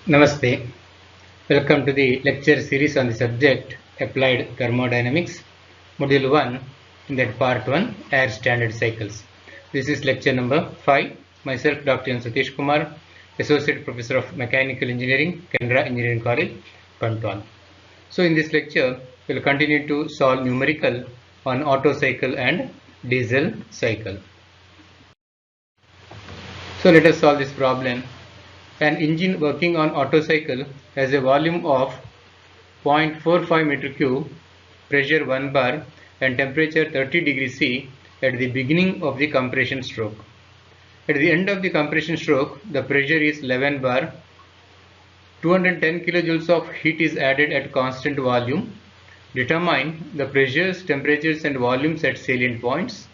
Namaste. Welcome to the lecture series on the subject Applied Thermodynamics, Module 1, in that Part 1, Air Standard Cycles. This is lecture number 5. Myself, Dr. N. Satish Kumar, Associate Professor of Mechanical Engineering, Canara Engineering College, Pantwan. So in this lecture, we will continue to solve numerical on Otto cycle and diesel cycle. So let us solve this problem. An engine working on Otto cycle has a volume of 0.45 meter cube, pressure 1 bar and temperature 30 degrees C at the beginning of the compression stroke. At the end of the compression stroke, the pressure is 11 bar, 210 kilojoules of heat is added at constant volume. Determine the pressures, temperatures and volumes at salient points,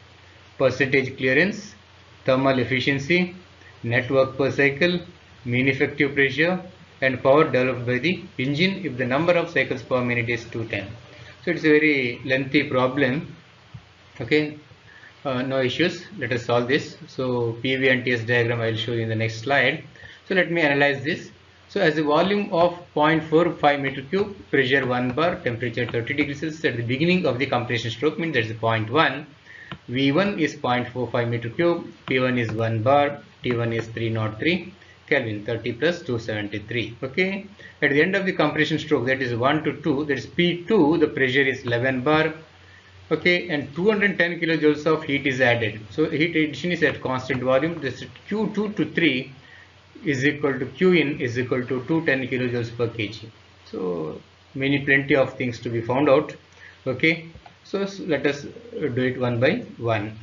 percentage clearance, thermal efficiency, net work per cycle, mean effective pressure and power developed by the engine if the number of cycles per minute is 210. So it's a very lengthy problem. Okay, no issues. Let us solve this. So PV and TS diagram I will show you in the next slide. So let me analyze this. So as a volume of 0.45 meter cube, pressure 1 bar, temperature 30 degrees Celsius at the beginning of the compression stroke, means that is 0.1. V1 is 0.45 meter cube, P1 is 1 bar, T1 is 303 Kelvin, 30 plus 273. Okay, at the end of the compression stroke, that is 1 to 2, that is P2, the pressure is 11 bar. Okay, and 210 kilojoules of heat is added. So heat addition is at constant volume. This Q2 to 3 is equal to Q in is equal to 210 kilojoules per kg. So plenty of things to be found out. Okay, so let us do it one by one.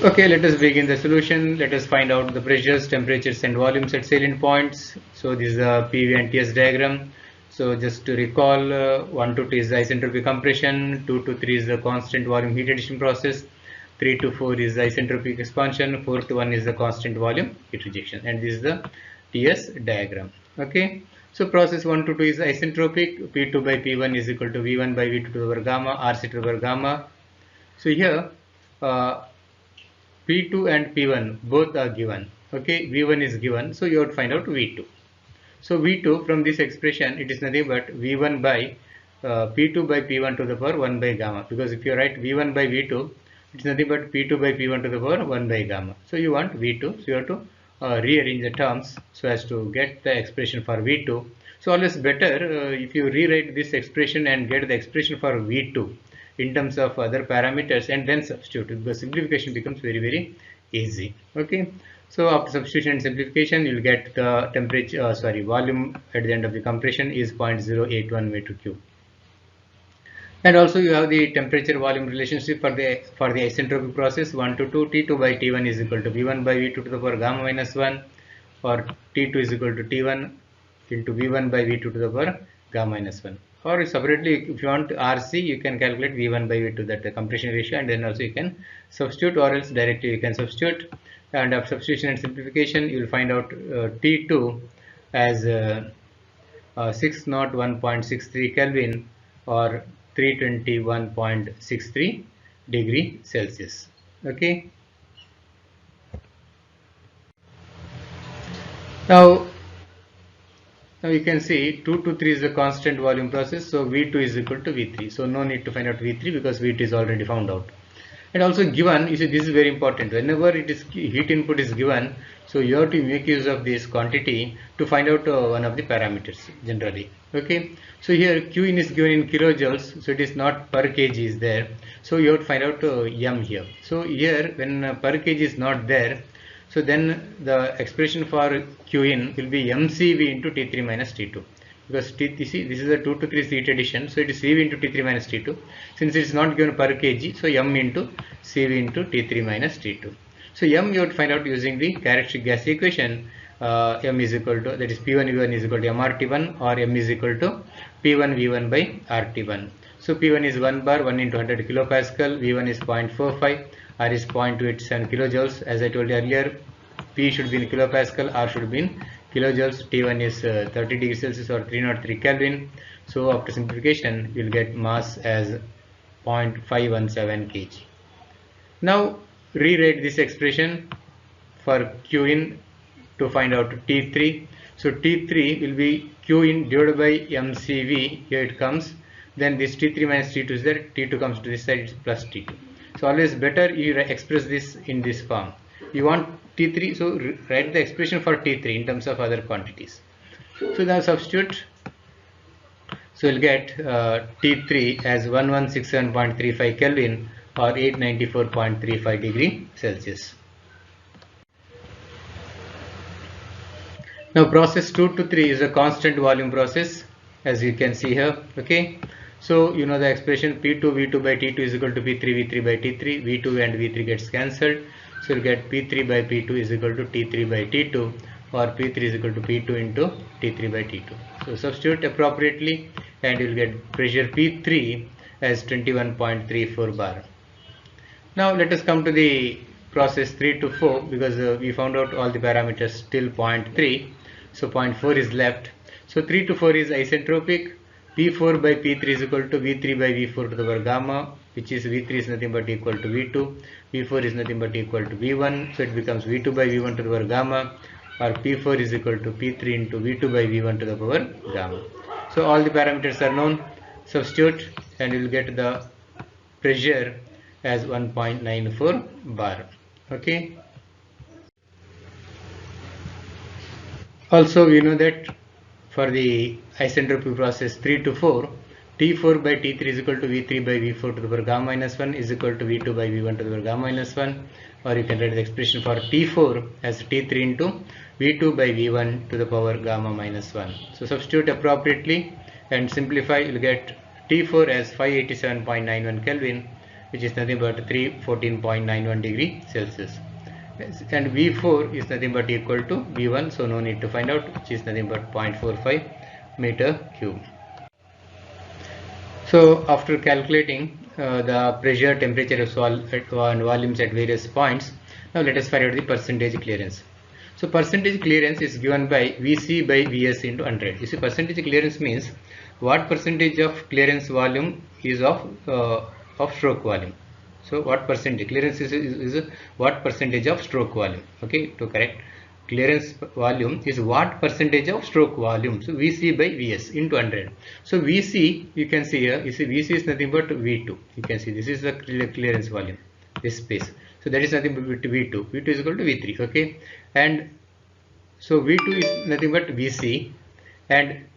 Okay, let us begin the solution. Let us find out the pressures, temperatures and volumes at salient points. So this is a PV and TS diagram. So just to recall, 1 to 2 is the isentropy compression, 2 to 3 is the constant volume heat addition process, 3 to 4 is the isentropic expansion, 4 to 1 is the constant volume heat rejection, and this is the TS diagram. Okay, so process 1 to 2 is isentropic, P2 by P1 is equal to V1 by V2 to the power gamma, RC to the power gamma. So here P2 and P1 both are given. Okay, V1 is given, so you have to find out V2. So V2 from this expression, it is nothing but V1 by P2 by P1 to the power 1 by gamma, because if you write V1 by V2, it's nothing but P2 by P1 to the power 1 by gamma. So you want V2, so you have to rearrange the terms so as to get the expression for V2. So always better if you rewrite this expression and get the expression for V2 in terms of other parameters and then substitute, because simplification becomes very easy. Okay, so after substitution and simplification, you will get the temperature, volume at the end of the compression is 0.081 meter cube. And also you have the temperature volume relationship for the isentropic process 1 to 2, T2 by T1 is equal to V1 by V2 to the power gamma minus 1, or T2 is equal to T1 into V1 by V2 to the power gamma minus 1. Or separately, if you want RC, you can calculate V1 by V2, that the compression ratio, and then also you can substitute, or else directly you can substitute. And after substitution and simplification, you will find out T2 as 601.63 Kelvin or 321.63 degree Celsius. Okay. Now you can see 2 to 3 is the constant volume process, so V2 is equal to V3. So no need to find out V3 because V2 is already found out. And also given, you see, this is very important. Whenever it is heat input is given, so you have to make use of this quantity to find out one of the parameters generally. Okay, so here Q in is given in kilojoules, so it is not per kg is there. So you have to find out M here. So here when per kg is not there, so then the expression for Q in will be MCV into T3 minus T2. Because this is a 2 to 3 heat addition, so it is CV into T3 minus T2. Since it is not given per kg, so M into CV into T3 minus T2. So M you have to find out using the characteristic gas equation. M is equal to, that is P1 V1 is equal to MRT1, or M is equal to P1 V1 by RT1. So P1 is 1 bar, 1 into 100 kilopascal, V1 is 0.45, R is 0.287 kilojoules. As I told you earlier, P should be in kilopascal, R should be in kilojoules. T1 is 30 degrees Celsius or 303 Kelvin. So after simplification, you will get mass as 0.517 kg. Now rewrite this expression for Q in to find out T3. So T3 will be Q in divided by MCV. Here it comes. Then this T3 minus T2 is there. T2 comes to this side, it's plus T2. So always better you express this in this form. You want T3, so write the expression for T3 in terms of other quantities. So now substitute. So we'll get T3 as 1167.35 Kelvin or 894.35 degree Celsius. Now process 2 to 3 is a constant volume process, as you can see here. Okay, so you know the expression P2 V2 by T2 is equal to P3 V3 by T3. V2 and V3 gets cancelled, so you get P3 by P2 is equal to T3 by T2, or P3 is equal to P2 into T3 by T2. So substitute appropriately and you will get pressure P3 as 21.34 bar. Now let us come to the process 3 to 4, because we found out all the parameters till 0.3. So 0.4 is left. So 3 to 4 is isentropic. P4 by P3 is equal to V3 by V4 to the power gamma, which is V3 is nothing but equal to V2. V4 is nothing but equal to V1. So it becomes V2 by V1 to the power gamma, or P4 is equal to P3 into V2 by V1 to the power gamma. So all the parameters are known. Substitute and you will get the pressure as 1.94 bar. Okay. Also we know that for the isentropic process 3 to 4, T4 by T3 is equal to V3 by V4 to the power gamma minus 1 is equal to V2 by V1 to the power gamma minus 1, or you can write the expression for T4 as T3 into V2 by V1 to the power gamma minus 1. So substitute appropriately and simplify, you will get T4 as 587.91 Kelvin, which is nothing but 314.91 degree Celsius. And V4 is nothing but equal to V1, so no need to find out, which is nothing but 0.45 meter cube. So after calculating the pressure, temperature and volumes at various points, now let us find out the percentage clearance. So percentage clearance is given by Vc by Vs into 100. You see, percentage clearance means what percentage of clearance volume is of stroke volume. So what percentage clearance is what percentage of stroke volume. Okay, to correct, clearance volume is what percentage of stroke volume. So Vc by Vs into 100. So Vc, you can see here, you see Vc is nothing but V2. You can see this is the clearance volume, this space. So that is nothing but V2. V2 is equal to V3. Okay, and so V2 is nothing but Vc, and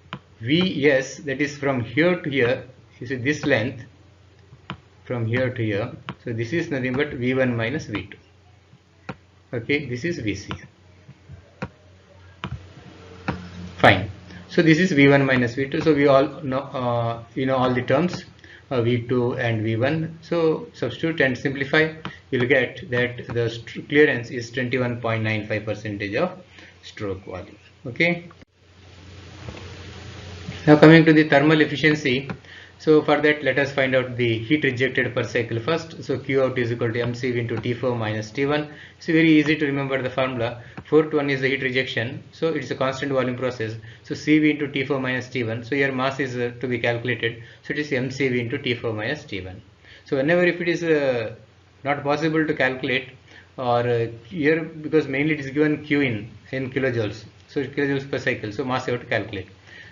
Vs, that is from here to here, you see this length from here to here. So this is nothing but V1 minus V2. Okay, this is Vc. Fine. So this is V1 minus V2. So we all know, you know all the terms, V2 and V1. So substitute and simplify. You will get that the clearance is 21.95% of stroke volume. Okay. Now coming to the thermal efficiency. So for that, let us find out the heat rejected per cycle first. So Q out is equal to mCv into T4 minus T1. It's very easy to remember the formula. 4 to 1 is the heat rejection. So it's a constant volume process. So Cv into T4 minus T1. So your mass is to be calculated. So it is mCv into T4 minus T1. So whenever if it is not possible to calculate, or here, because mainly it is given Q in kilojoules. So kilojoules per cycle. So mass you have to calculate.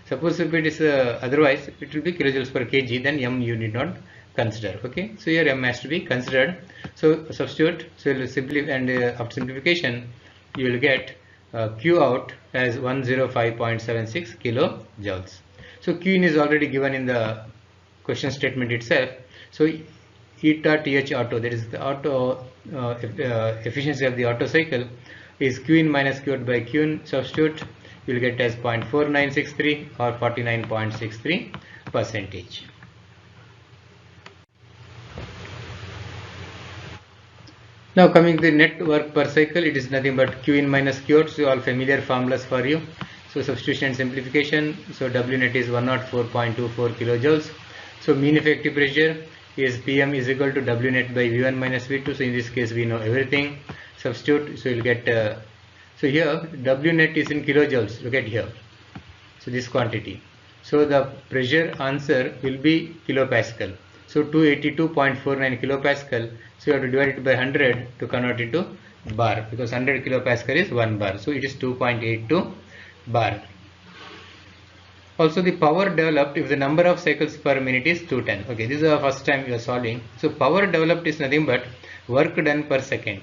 Suppose if it is otherwise, it will be kilojoules per kg, then m you need not consider. Okay, so here m has to be considered. So substitute. So you will simplify, and after simplification, you will get Q out as 105.76 kilojoules. So Q in is already given in the question statement itself. So eta Th auto, that is the auto efficiency of the auto cycle, is Q in minus Q out by Q in. Substitute. You will get as 0.4963 or 49.63%. Now coming to the net work per cycle, it is nothing but Q in minus Q out. So all familiar formulas for you. So substitution and simplification. So W net is 104.24 kilojoules. So mean effective pressure is PM is equal to W net by V1 minus V2. So in this case we know everything. Substitute. So you will get so here W net is in kilojoules. Look at here. So this quantity. So the pressure answer will be kilopascal. So 282.49 kilopascal. So you have to divide it by 100 to convert it to bar, because 100 kilopascal is 1 bar, so it is 2.82 bar. Also the power developed if the number of cycles per minute is 210. Okay, this is the first time you are solving. So power developed is nothing but work done per second.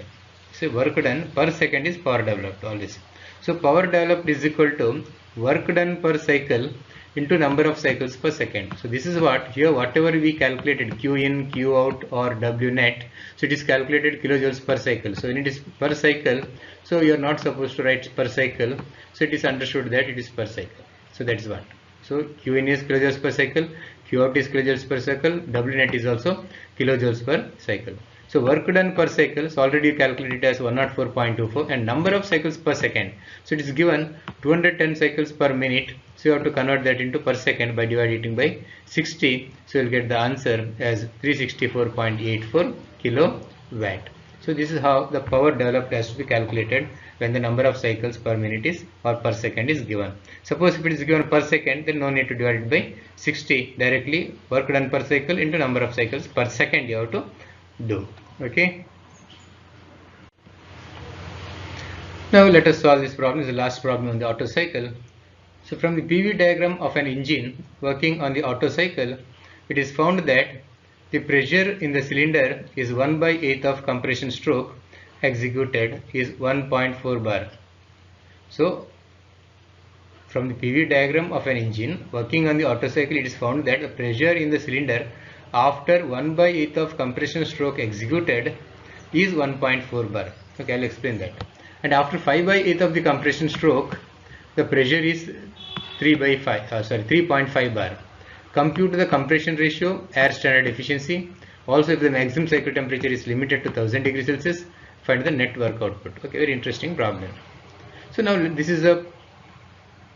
So work done per second is power developed, all this. So power developed is equal to work done per cycle into number of cycles per second. So this is what here, whatever we calculated, Q in, Q out or W net, so it is calculated kilojoules per cycle. So when it is per cycle, so you are not supposed to write per cycle, so it is understood that it is per cycle. So that is what. So Q in is kilojoules per cycle, Q out is kilojoules per cycle, W net is also kilojoules per cycle. So work done per cycle is already calculated as 104.24 and number of cycles per second. So it is given 210 cycles per minute. So you have to convert that into per second by dividing by 60. So you will get the answer as 364.84 kilowatt. So this is how the power developed has to be calculated when the number of cycles per minute is or per second is given. Suppose if it is given per second, then no need to divide it by 60. Directly work done per cycle into number of cycles per second you have to do. Okay. Now let us solve this problem. This is the last problem on the Otto cycle. So from the PV diagram of an engine working on the Otto cycle, it is found that the pressure in the cylinder is 1/8 of compression stroke executed is 1.4 bar. So from the PV diagram of an engine working on the Otto cycle, it is found that the pressure in the cylinder after 1/8 of compression stroke executed is 1.4 bar. Okay, I'll explain that. And after 5/8 of the compression stroke, the pressure is 3.5 bar. Compute the compression ratio, air standard efficiency. Also, if the maximum cycle temperature is limited to 1000 degrees Celsius, find the net work output. Okay, very interesting problem. So now this is a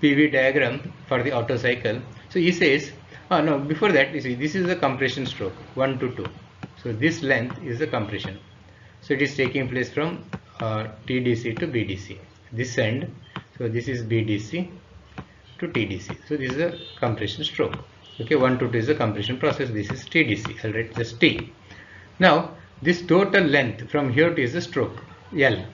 PV diagram for the Otto cycle. So he says, no, before that, you see, this is the compression stroke 1 to 2. So this length is the compression. So it is taking place from TDC to BDC. This end, so this is BDC to TDC. So this is a compression stroke. Okay, 1 to 2 is the compression process. This is TDC. I'll write just T. Now this total length from here to is the stroke L.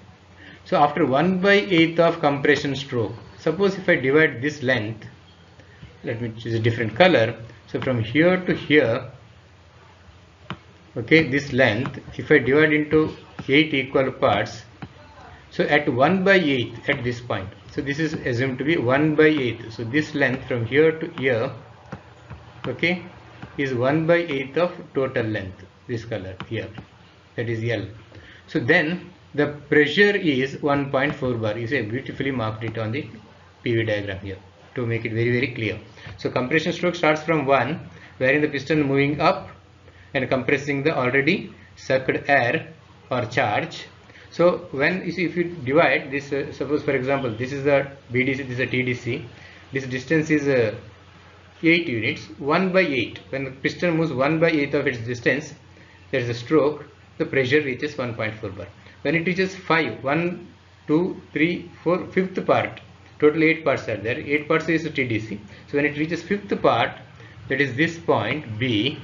So after 1/8 of compression stroke, suppose if I divide this length, let me choose a different color. So from here to here, okay, this length, if I divide into 8 equal parts, so at 1/8 at this point, so this is assumed to be 1/8. So this length from here to here, okay, is 1/8 of total length, this color here, that is L. So then the pressure is 1.4 bar. You say beautifully marked it on the PV diagram here to make it very clear. So compression stroke starts from 1, wherein the piston moving up and compressing the already sucked air or charge. So when you see, if you divide this, suppose for example this is the BDC, this is a TDC, this distance is 8 units. 1/8, when the piston moves 1/8 of its distance, there is a stroke, the pressure reaches 1.4 bar. When it reaches 5, 1, 2, 3, 4, fifth part, total 8 parts are there, 8 parts is a TDC. So when it reaches fifth part, that is this point B,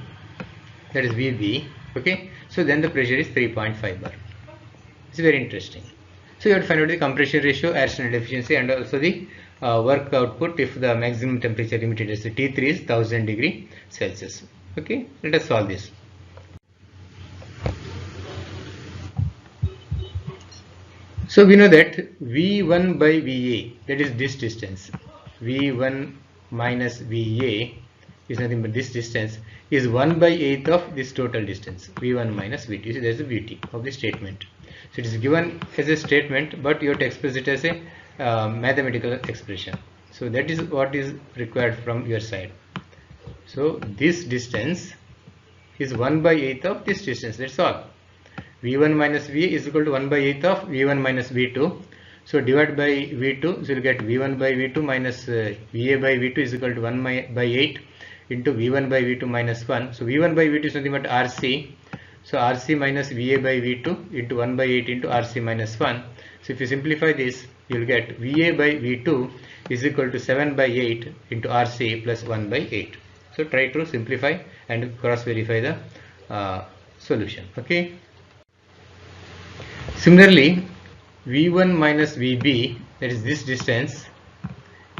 that is VB, okay, so then the pressure is 3.5 bar. It's very interesting. So you have to find out the compression ratio, air standard efficiency, and also the work output if the maximum temperature limited as T3 is 1000 degree Celsius. Okay, let us solve this. So we know that V1 by VA, that is this distance, V1 minus VA is nothing but this distance, is 1/8 of this total distance, V1 minus VT. So there is the beauty of the statement. So it is given as a statement, but you have to express it as a mathematical expression. So that is what is required from your side. So this distance is 1/8 of this distance, that's all. V1 minus VA is equal to 1/8 of V1 minus V2. So divide by V2, so you will get V1 by V2 minus VA by V2 is equal to 1/8 into V1 by V2 minus 1. So V1 by V2 is nothing but RC. So RC minus VA by V2 into 1/8 into RC minus 1. So if you simplify this, you will get VA by V2 is equal to 7/8 into RC plus 1/8. So try to simplify and cross verify the solution. Okay. Similarly, V1 minus Vb, that is this distance,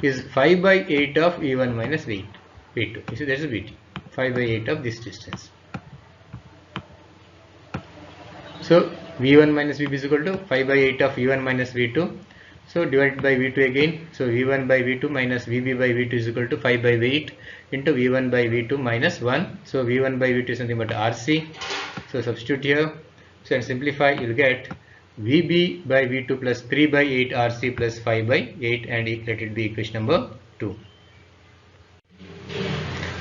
is 5 by 8 of V1 minus V2. You see, that is Vt. 5 by 8 of this distance. So V1 minus Vb is equal to 5 by 8 of V1 minus V2. So divided by V2 again. So V1 by V2 minus Vb by V2 is equal to 5 by 8 into V1 by V2 minus 1. So V1 by V2 is nothing but Rc. So substitute here. So and simplify, you will get Vb by V2 plus 3 by 8 Rc plus 5 by 8, and let it be equation number 2.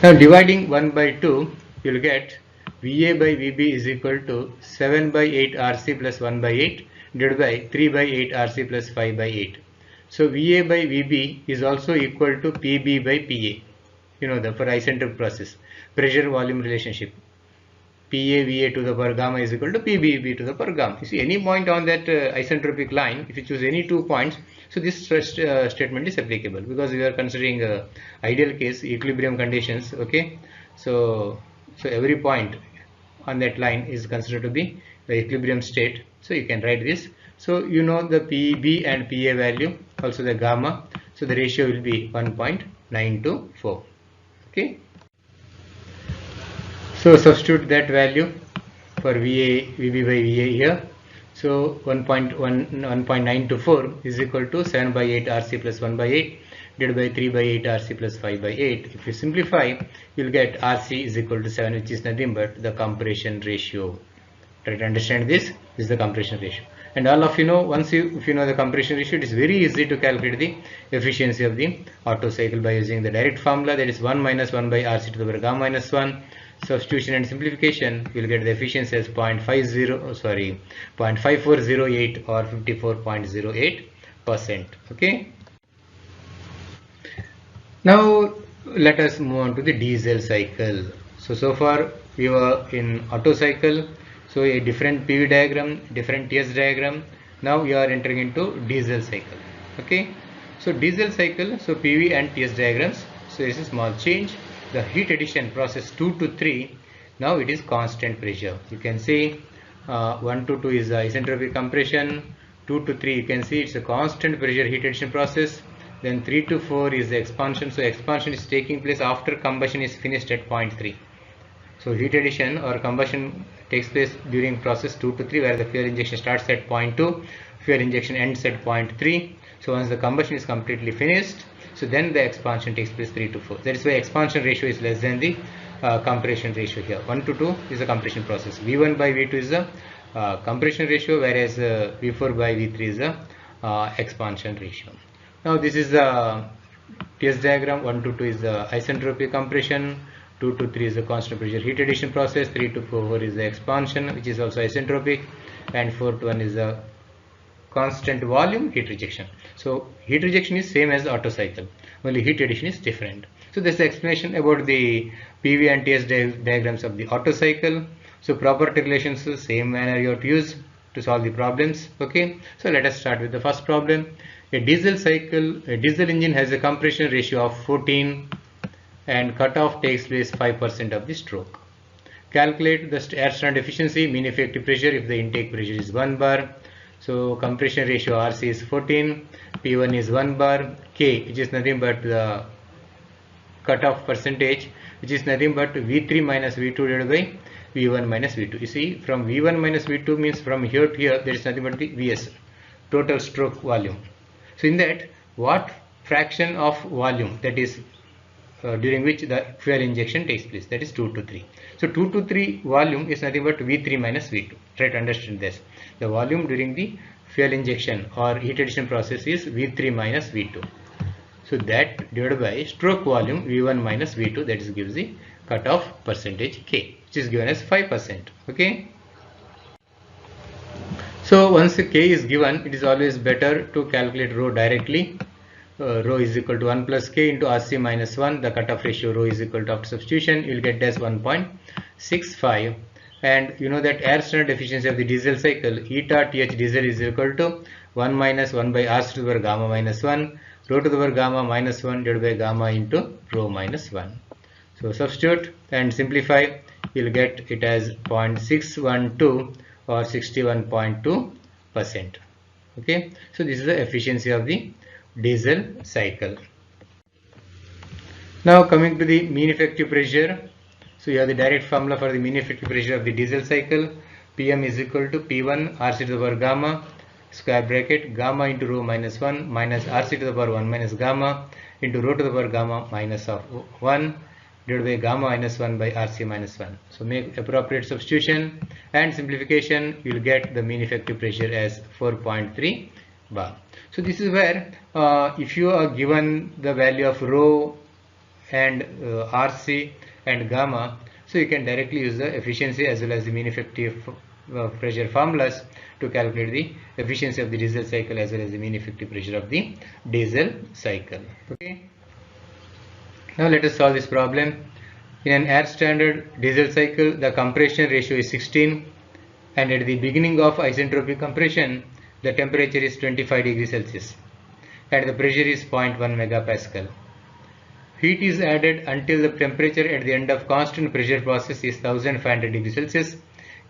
Now dividing 1 by 2, you will get Va by Vb is equal to 7 by 8 Rc plus 1 by 8 divided by 3 by 8 Rc plus 5 by 8. So Va by Vb is also equal to Pb by Pa. You know, the for isentropic process, pressure volume relationship. Pa Va to the power gamma is equal to Pb V to the power gamma. You see, any point on that isentropic line, if you choose any 2 points, so this statement is applicable, because we are considering ideal case equilibrium conditions. Okay, so every point on that line is considered to be the equilibrium state. So you can write this. So you know the Pb and Pa value, also the gamma. So the ratio will be 1.9 to 4. Okay. So substitute that value for Vb by Va here. So 1.9 to 4 is equal to 7 by 8 Rc plus 1 by 8 divided by 3 by 8 Rc plus 5 by 8. If you simplify, you will get Rc is equal to 7, which is nothing but the compression ratio. Try to understand this. This is the compression ratio. And all of you know, if you know the compression ratio, it is very easy to calculate the efficiency of the Otto cycle by using the direct formula, that is 1 minus 1 by Rc to the power gamma minus 1. Substitution and simplification, you will get the efficiency as 0.5408 or 54.08%. Okay. Now let us move on to the diesel cycle. So far we were in Otto cycle. So a different PV diagram, different TS diagram. Now we are entering into diesel cycle. Okay. So diesel cycle, so PV and TS diagrams. So there is a small change. The heat addition process 2 to 3, now it is constant pressure. You can see 1 to 2 is the isentropic compression, 2 to 3 you can see it's a constant pressure heat addition process. Then 3 to 4 is the expansion. So expansion is taking place after combustion is finished at point 3. So heat addition or combustion takes place during process 2 to 3, where the fuel injection starts at point 2, fuel injection ends at point 3. So once the combustion is completely finished, so then the expansion takes place 3 to 4. That is why expansion ratio is less than the compression ratio here. 1 to 2 is the compression process. V1 by V2 is the compression ratio, whereas V4 by V3 is the expansion ratio. Now this is the TS diagram. 1 to 2 is the isentropic compression, 2 to 3 is the constant pressure heat addition process, 3 to 4 is the expansion, which is also isentropic, and 4 to 1 is the constant volume heat rejection. So heat rejection is same as the Otto cycle, only heat addition is different. So this is the explanation about the PV and TS diagrams of the Otto cycle. So property relations, same manner you have to use to solve the problems. Okay, so let us start with the first problem. A diesel cycle, a diesel engine has a compression ratio of 14 and cutoff takes place 5% of the stroke. Calculate the air standard efficiency, mean effective pressure if the intake pressure is 1 bar. So compression ratio Rc is 14, P1 is 1 bar, K, which is nothing but the cutoff percentage, which is nothing but V3 minus V2 divided by V1 minus V2. You see, from V1 minus V2 means from here to here, there is nothing but the Vs, total stroke volume. So in that, what fraction of volume, that is during which the fuel injection takes place, that is 2 to 3. So 2 to 3 volume is nothing but V3 minus V2. Try to understand this. The volume during the fuel injection or heat addition process is V3 minus V2. So that divided by stroke volume V1 minus V2, that is gives the cutoff percentage K, which is given as 5%. Okay. So once K is given, it is always better to calculate rho directly. Rho is equal to 1 plus K into Rc minus 1. The cutoff ratio rho is equal to, after substitution, you will get as 1.65. And you know that air standard efficiency of the diesel cycle, eta Th diesel is equal to 1 minus 1 by R to the power gamma minus 1, rho to the power gamma minus 1 divided by gamma into rho minus 1. So substitute and simplify, you will get it as 0.612 or 61.2%. Okay, so this is the efficiency of the diesel cycle. Now coming to the mean effective pressure. So you have the direct formula for the mean effective pressure of the diesel cycle. Pm is equal to P1 Rc to the power gamma square bracket gamma into rho minus 1 minus Rc to the power 1 minus gamma into rho to the power gamma minus of 1 divided by gamma minus 1 by Rc minus 1. So make appropriate substitution and simplification, you will get the mean effective pressure as 4.3 bar. So this is where if you are given the value of rho and Rc and gamma, so you can directly use the efficiency as well as the mean effective pressure formulas to calculate the efficiency of the diesel cycle as well as the mean effective pressure of the diesel cycle. Okay. Now let us solve this problem. In an air standard diesel cycle, the compression ratio is 16 and at the beginning of isentropic compression, the temperature is 25 degrees Celsius and the pressure is 0.1 megapascal. Heat is added until the temperature at the end of constant pressure process is 1500 degrees Celsius.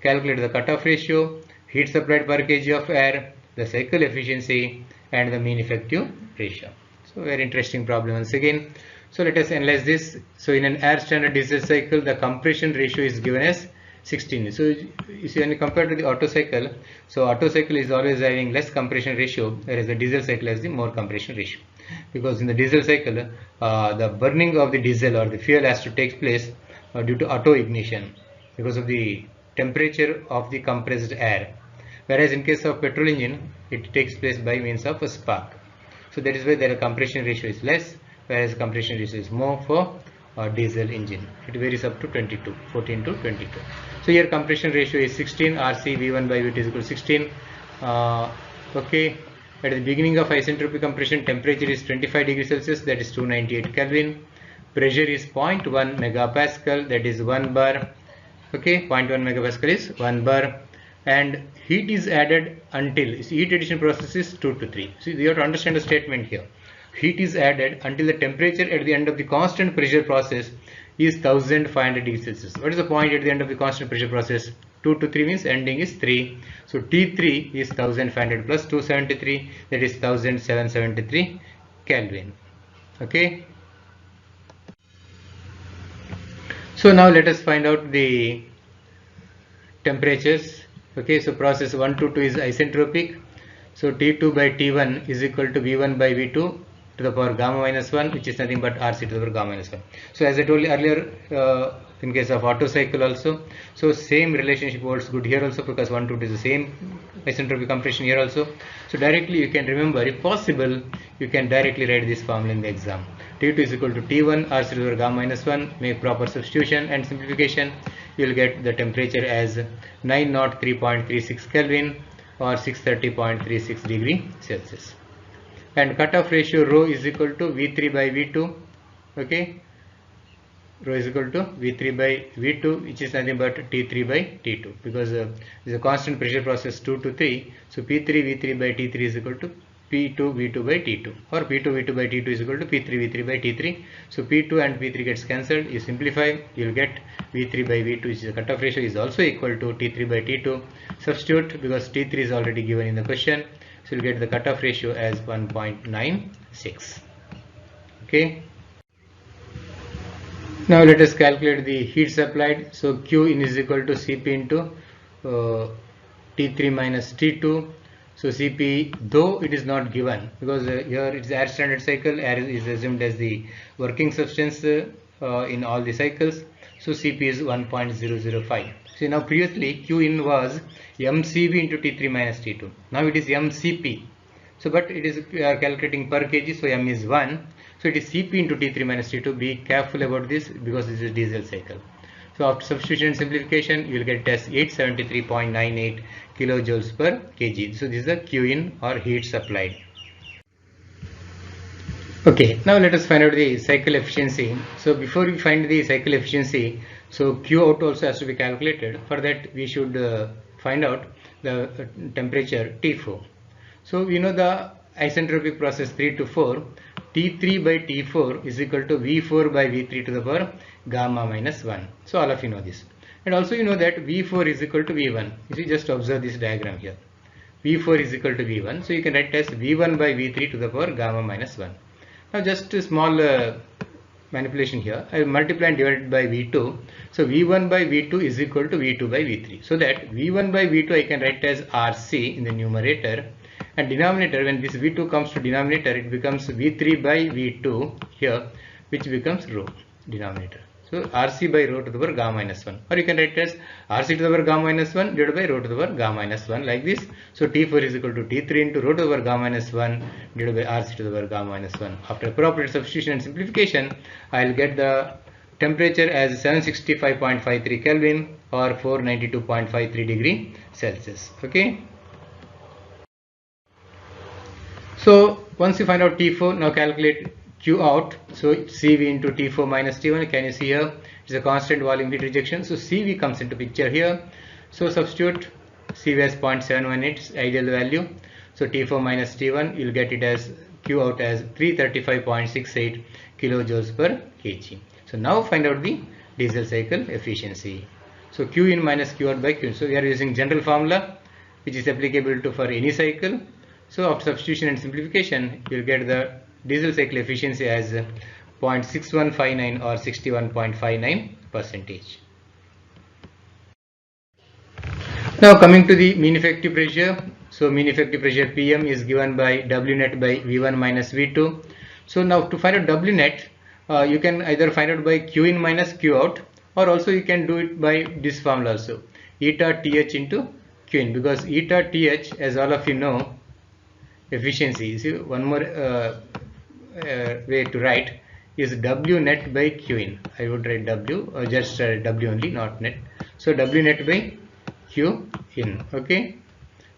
Calculate the cutoff ratio, heat supplied per kg of air, the cycle efficiency and the mean effective ratio. So very interesting problem once again. So let us analyze this. So in an air standard diesel cycle, the compression ratio is given as 16. So you see when you compare to the Otto cycle, so Otto cycle is always having less compression ratio, whereas the diesel cycle has the more compression ratio. Because in the diesel cycle, the burning of the diesel or the fuel has to take place due to auto ignition because of the temperature of the compressed air. Whereas in case of petrol engine, it takes place by means of a spark. So that is why the compression ratio is less, whereas compression ratio is more for diesel engine. It varies up to 22, 14 to 22. So here compression ratio is 16, Rc V1 by V2 is equal to 16. Okay. At the beginning of isentropic compression, temperature is 25 degrees Celsius, that is 298 Kelvin. Pressure is 0.1 megapascal, that is 1 bar. Okay, 0.1 megapascal is 1 bar. And heat is added until, heat addition process is 2 to 3. So you have to understand the statement here. Heat is added until the temperature at the end of the constant pressure process is 1500 degrees Celsius. What is the point at the end of the constant pressure process? 2 to 3 means ending is 3. So T3 is 1500 plus 273, that is 1773 Kelvin. Okay. So now let us find out the temperatures. Okay, so process 1 to 2 is isentropic. So T2 by T1 is equal to V1 by V2 to the power gamma minus 1, which is nothing but Rc to the power gamma minus 1. So as I told you earlier, in case of Otto cycle also, so same relationship holds good here also, because 1 to 2 is the same isentropic compression here also. So directly you can remember, if possible, you can directly write this formula in the exam. T2 is equal to T1 Rc to the power gamma minus 1. Make proper substitution and simplification. You will get the temperature as 903.36 Kelvin or 630.36 degree Celsius. And cutoff ratio rho is equal to V3 by V2. Okay, rho is equal to V3 by V2, which is nothing but T3 by T2, because there is a constant pressure process 2 to 3. So P3 V3 by T3 is equal to P2 V2 by T2, or P2 V2 by T2 is equal to P3 V3 by T3. So P2 and P3 gets cancelled. You simplify, you will get V3 by V2, which is the cutoff ratio, is also equal to T3 by T2. Substitute, because T3 is already given in the question. So you will get the cutoff ratio as 1.96. Okay. Now let us calculate the heat supplied. So Q in is equal to Cp into T3 minus T2. So Cp, though it is not given, because here it is air standard cycle, air is assumed as the working substance in all the cycles. So Cp is 1.005. So now previously Q in was mCv into T3 minus T2. Now it is mCp. So but it is, we are calculating per kg, so m is 1. So it is Cp into T3 minus T2. Be careful about this, because this is diesel cycle. So after substitution and simplification, you will get it as 873.98 kilojoules per kg. So this is the Q in, or heat supplied. Okay, now let us find out the cycle efficiency. So before we find the cycle efficiency, so Q out also has to be calculated. For that we should find out the temperature T4. So we know the isentropic process 3 to 4, T3 by T4 is equal to V4 by V3 to the power gamma minus 1. So all of you know this. And also you know that V4 is equal to V1. You see, just observe this diagram here. V4 is equal to V1. So you can write as V1 by V3 to the power gamma minus 1. Now just a small manipulation here. I will multiply and divide by V2. So V1 by V2 is equal to V2 by V3. So that V1 by V2 I can write as RC in the numerator, and denominator, when this V2 comes to denominator, it becomes V3 by V2 here, which becomes rho denominator. So RC by rho to the power gamma minus 1, or you can write as RC to the power gamma minus 1 divided by rho to the power gamma minus 1, like this. So T4 is equal to T3 into rho to the power gamma minus 1 divided by RC to the power gamma minus 1. After appropriate substitution and simplification, I will get the temperature as 765.53 Kelvin or 492.53 degree Celsius. Okay. So once you find out T4, now calculate Q out. So CV into T4 minus T1. Can you see here? It's a constant volume heat rejection. So CV comes into picture here. So substitute CV as 0.718, its ideal value. So T4 minus T1, you'll get it as Q out as 335.68 kilojoules per kg. So now find out the diesel cycle efficiency. So Q in minus Q out by Q. So we are using general formula which is applicable to for any cycle. So after substitution and simplification, you will get the diesel cycle efficiency as 0.6159 or 61.59%. Now coming to the mean effective pressure. So mean effective pressure PM is given by W net by V1 minus V2. So now to find out W net, you can either find out by Q in minus Q out, or also you can do it by this formula also, eta TH into Q in, because eta TH, as all of you know, efficiency. See, one more way to write is W net by Q in. I would write W, or just W only, not net. So W net by Q in. Okay.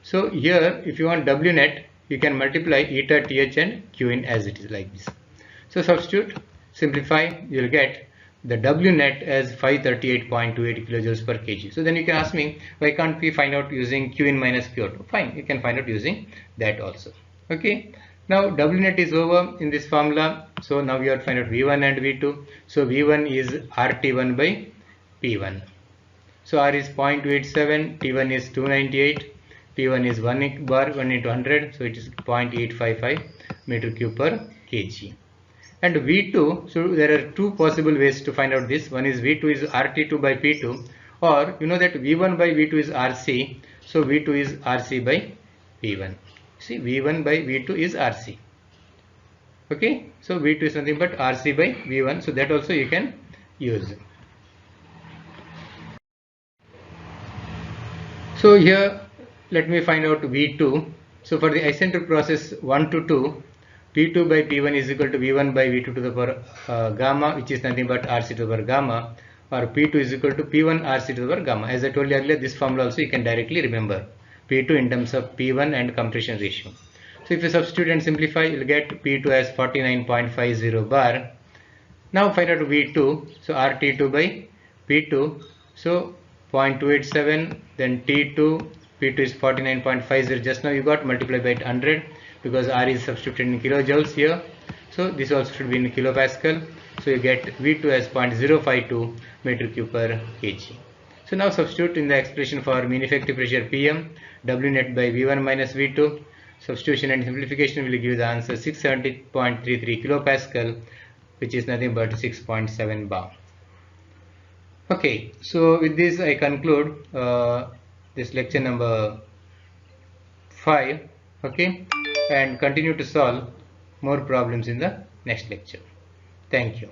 So here, if you want W net, you can multiply eta TH and Q in as it is, like this. So substitute, simplify, you will get the W net as 538.28 kilojoules per kg. So then you can ask me, why can't we find out using Q in minus Q out? Fine, you can find out using that also. Okay. Now W net is over in this formula. So now we have to find out V1 and V2. So V1 is RT1 by P1. So R is 0.87, T1 is 298, P1 is 1 bar 1 into 100. So it is 0.855 meter cube per kg. And V2, so there are two possible ways to find out this. One is V2 is RT2 by P2, or you know that V1 by V2 is RC, so V2 is RC by P1. See, V1 by V2 is RC. Okay, so V2 is nothing but RC by V1, so that also you can use. So here let me find out V2. So for the isentropic process 1 to 2, P2 by P1 is equal to V1 by V2 to the power gamma, which is nothing but RC to the power gamma, or P2 is equal to P1 RC to the power gamma. As I told you earlier, this formula also you can directly remember. P2 in terms of P1 and compression ratio. So if you substitute and simplify, you will get P2 as 49.50 bar. Now find out V2. So RT2 by P2. So 0.287, then T2, P2 is 49.50. Just now you got multiplied by 100 because R is substituted in kilojoules here. So this also should be in kilopascal. So you get V2 as 0.052 meter cube per kg. So now substitute in the expression for mean effective pressure PM, W net by V1 minus V2. Substitution and simplification will give you the answer 670.33 kilopascal, which is nothing but 6.7 bar. Okay, so with this I conclude this lecture number 5. Okay, and continue to solve more problems in the next lecture. Thank you.